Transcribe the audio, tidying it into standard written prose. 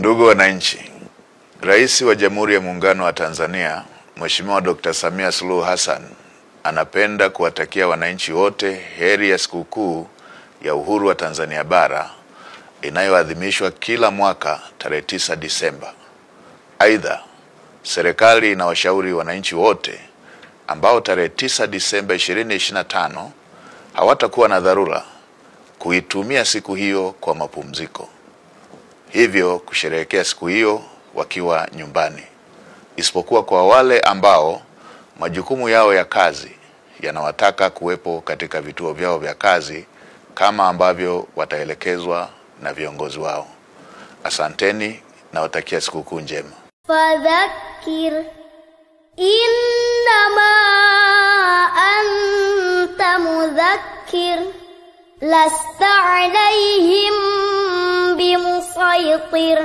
Ndugu wananchi, Rais wa Jamhuri ya Muungano wa Tanzania, Mheshimiwa Dr. Samia Suluhu Hassan, anapenda kuwatakia wananchi wote heri ya sikukuu ya uhuru wa Tanzania bara inayoadhimishwa kila mwaka tarehe 9 Disemba. Aidha, serikali inawashauri wananchi wote ambao tarehe 9 Disemba 2025 hawatakuwa na dharura kuitumia siku hiyo kwa mapumziko, hivyo kusherehekea siku hiyo wakiwa nyumbani, isipokuwa kwa wale ambao majukumu yao ya kazi yanawataka kuwepo katika vituo vyao vya kazi kama ambavyo wataelekezwa na viongozi wao. Asanteni na watakia sikukuu njema. Fadhakir innama anta mudhakkir lasta alayhim bimusaytir.